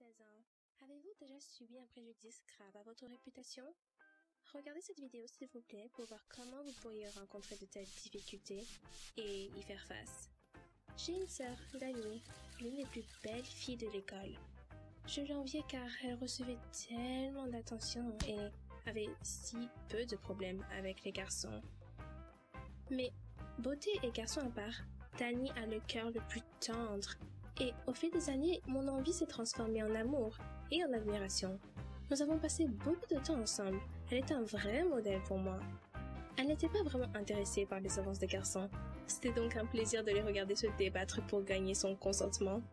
16 ans, avez-vous déjà subi un préjudice grave à votre réputation? Regardez cette vidéo s'il vous plaît pour voir comment vous pourriez rencontrer de telles difficultés et y faire face. J'ai une sœur, Dani, l'une des plus belles filles de l'école. Je l'enviais car elle recevait tellement d'attention et avait si peu de problèmes avec les garçons. Mais beauté et garçon à part, Dani a le cœur le plus tendre. Et au fil des années, mon envie s'est transformée en amour et en admiration. Nous avons passé beaucoup de temps ensemble. Elle était un vrai modèle pour moi. Elle n'était pas vraiment intéressée par les avances des garçons. C'était donc un plaisir de les regarder se débattre pour gagner son consentement.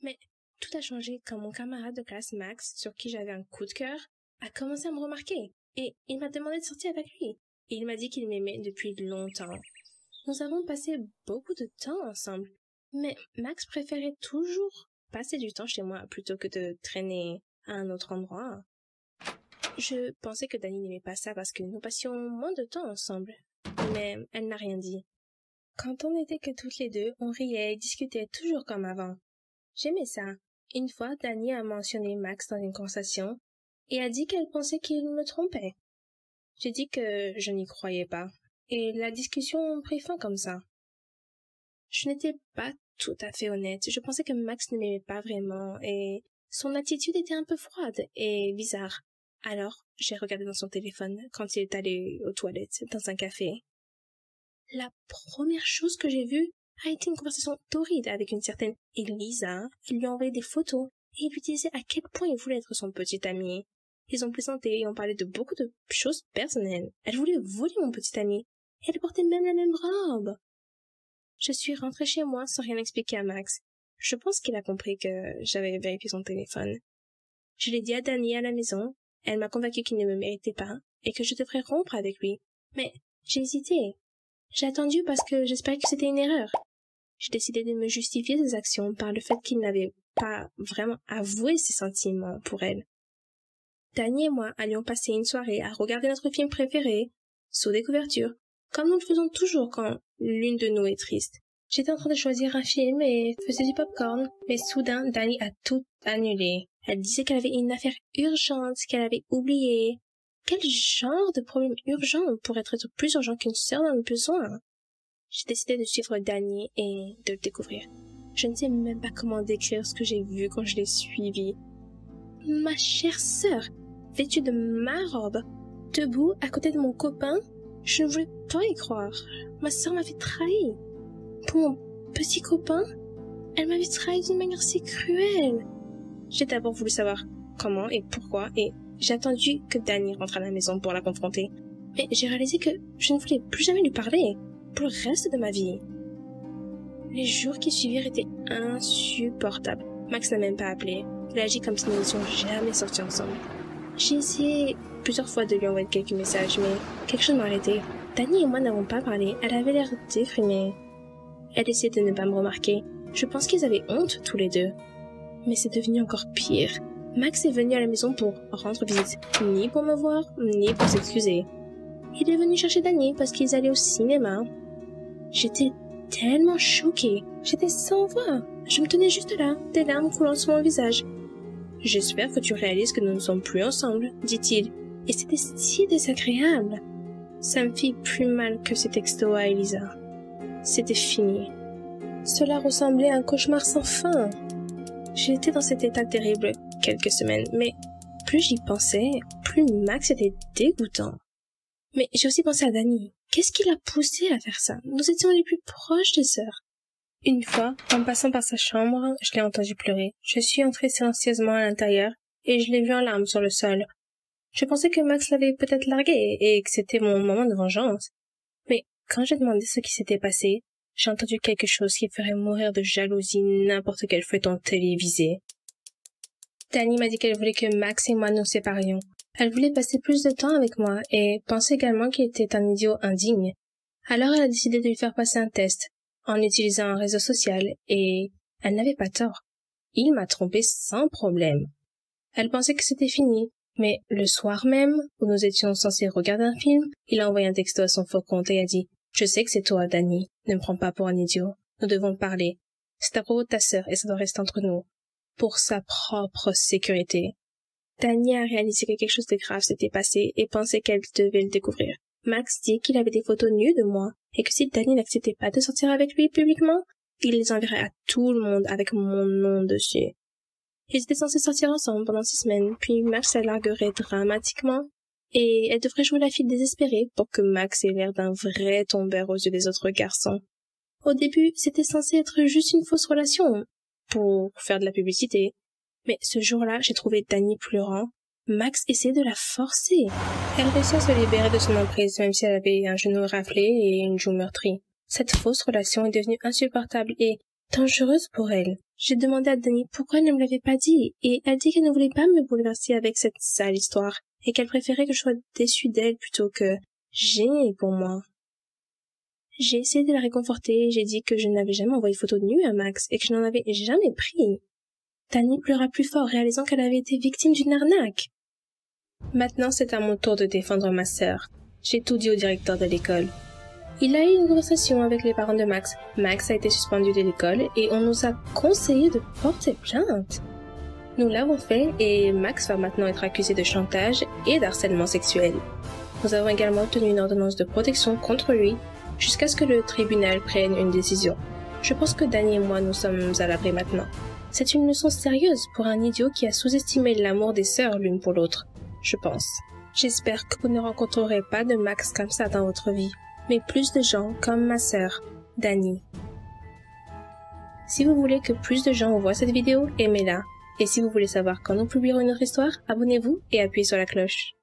Mais tout a changé quand mon camarade de classe Max, sur qui j'avais un coup de cœur, a commencé à me remarquer. Et il m'a demandé de sortir avec lui. Et il m'a dit qu'il m'aimait depuis longtemps. Nous avons passé beaucoup de temps ensemble. Mais Max préférait toujours passer du temps chez moi plutôt que de traîner à un autre endroit. Je pensais que Dani n'aimait pas ça parce que nous passions moins de temps ensemble. Mais elle n'a rien dit. Quand on n'était que toutes les deux, on riait et discutait toujours comme avant. J'aimais ça. Une fois, Dani a mentionné Max dans une conversation et a dit qu'elle pensait qu'il me trompait. J'ai dit que je n'y croyais pas. Et la discussion prit fin comme ça. Je n'étais pas tout à fait honnête. Je pensais que Max ne m'aimait pas vraiment et son attitude était un peu froide et bizarre. Alors, j'ai regardé dans son téléphone quand il est allé aux toilettes dans un café. La première chose que j'ai vue a été une conversation torride avec une certaine Elisa. Elle lui a envoyé des photos et il lui disait à quel point il voulait être son petit ami. Ils ont plaisanté et ont parlé de beaucoup de choses personnelles. Elle voulait voler mon petit ami. Elle portait même la même robe. Je suis rentrée chez moi sans rien expliquer à Max. Je pense qu'il a compris que j'avais vérifié son téléphone. Je l'ai dit à Dani à la maison. Elle m'a convaincue qu'il ne me méritait pas et que je devrais rompre avec lui. Mais j'ai hésité. J'ai attendu parce que j'espérais que c'était une erreur. J'ai décidé de me justifier des actions par le fait qu'il n'avait pas vraiment avoué ses sentiments pour elle. Dani et moi allions passer une soirée à regarder notre film préféré, sous des couvertures, comme nous le faisons toujours quand l'une de nous est triste. J'étais en train de choisir un film et faisais du popcorn, mais soudain, Dani a tout annulé. Elle disait qu'elle avait une affaire urgente, qu'elle avait oublié. Quel genre de problème urgent pourrait être plus urgent qu'une sœur dans le besoin? J'ai décidé de suivre Dani et de le découvrir. Je ne sais même pas comment décrire ce que j'ai vu quand je l'ai suivi. Ma chère sœur, vêtue de ma robe, debout à côté de mon copain, je ne voulais pas y croire. Ma sœur m'avait trahi. Pour mon petit copain, elle m'avait trahi d'une manière si cruelle. J'ai d'abord voulu savoir comment et pourquoi et j'ai attendu que Dani rentre à la maison pour la confronter. Mais j'ai réalisé que je ne voulais plus jamais lui parler pour le reste de ma vie. Les jours qui suivirent étaient insupportables. Max n'a même pas appelé. Il a agi comme si nous n'étions jamais sortis ensemble. J'ai essayé plusieurs fois de lui envoyer quelques messages, mais quelque chose m'a arrêté. Dani et moi n'avons pas parlé. Elle avait l'air déprimée. Elle essayait de ne pas me remarquer. Je pense qu'ils avaient honte tous les deux. Mais c'est devenu encore pire. Max est venu à la maison pour rendre visite, ni pour me voir, ni pour s'excuser. Il est venu chercher Dani parce qu'ils allaient au cinéma. J'étais tellement choquée. J'étais sans voix. Je me tenais juste là, des larmes coulant sur mon visage. « J'espère que tu réalises que nous ne sommes plus ensemble, dit-il. Et c'était si désagréable. Ça me fit plus mal que ces textos à Elisa. C'était fini. Cela ressemblait à un cauchemar sans fin. J'étais dans cet état terrible quelques semaines, mais plus j'y pensais, plus Max était dégoûtant. Mais j'ai aussi pensé à Dani. Qu'est-ce qui l'a poussé à faire ça? Nous étions les plus proches des sœurs. Une fois, en passant par sa chambre, je l'ai entendu pleurer. Je suis entrée silencieusement à l'intérieur et je l'ai vu en larmes sur le sol. Je pensais que Max l'avait peut-être largué et que c'était mon moment de vengeance. Mais quand j'ai demandé ce qui s'était passé, j'ai entendu quelque chose qui ferait mourir de jalousie n'importe quel feuilleton télévisé. Dani m'a dit qu'elle voulait que Max et moi nous séparions. Elle voulait passer plus de temps avec moi et pensait également qu'il était un idiot indigne. Alors elle a décidé de lui faire passer un test en utilisant un réseau social et elle n'avait pas tort. Il m'a trompé sans problème. Elle pensait que c'était fini, mais le soir même, où nous étions censés regarder un film, il a envoyé un texto à son faux compte et a dit « Je sais que c'est toi, Dani. Ne me prends pas pour un idiot. Nous devons parler. C'est à propos de ta sœur et ça doit rester entre nous. pour sa propre sécurité. Dani a réalisé que quelque chose de grave s'était passé et pensait qu'elle devait le découvrir. Max dit qu'il avait des photos nues de moi et que si Dani n'acceptait pas de sortir avec lui publiquement, il les enverrait à tout le monde avec mon nom dessus. Ils étaient censés sortir ensemble pendant 6 semaines, puis Max la larguerait dramatiquement et elle devrait jouer la fille désespérée pour que Max ait l'air d'un vrai tombeur aux yeux des autres garçons. Au début, c'était censé être juste une fausse relation, pour faire de la publicité. Mais ce jour-là, j'ai trouvé Dani pleurant. Max essayait de la forcer. Elle réussit à se libérer de son emprise, même si elle avait un genou raflé et une joue meurtrie. Cette fausse relation est devenue insupportable et dangereuse pour elle. J'ai demandé à Dani pourquoi elle ne me l'avait pas dit, et elle dit qu'elle ne voulait pas me bouleverser avec cette sale histoire, et qu'elle préférait que je sois déçue d'elle plutôt que gênée pour moi. J'ai essayé de la réconforter, j'ai dit que je n'avais jamais envoyé photo de nu à Max et que je n'en avais jamais pris. Dani pleura plus fort, réalisant qu'elle avait été victime d'une arnaque. Maintenant, c'est à mon tour de défendre ma sœur. J'ai tout dit au directeur de l'école. Il a eu une conversation avec les parents de Max. Max a été suspendu de l'école et on nous a conseillé de porter plainte. Nous l'avons fait et Max va maintenant être accusé de chantage et d'harcèlement sexuel. Nous avons également obtenu une ordonnance de protection contre lui jusqu'à ce que le tribunal prenne une décision. Je pense que Dani et moi nous sommes à l'abri maintenant. C'est une leçon sérieuse pour un idiot qui a sous-estimé l'amour des sœurs l'une pour l'autre, je pense. J'espère que vous ne rencontrerez pas de Max comme ça dans votre vie, mais plus de gens comme ma sœur, Dani. Si vous voulez que plus de gens voient cette vidéo, aimez-la. Et si vous voulez savoir quand nous publierons une autre histoire, abonnez-vous et appuyez sur la cloche.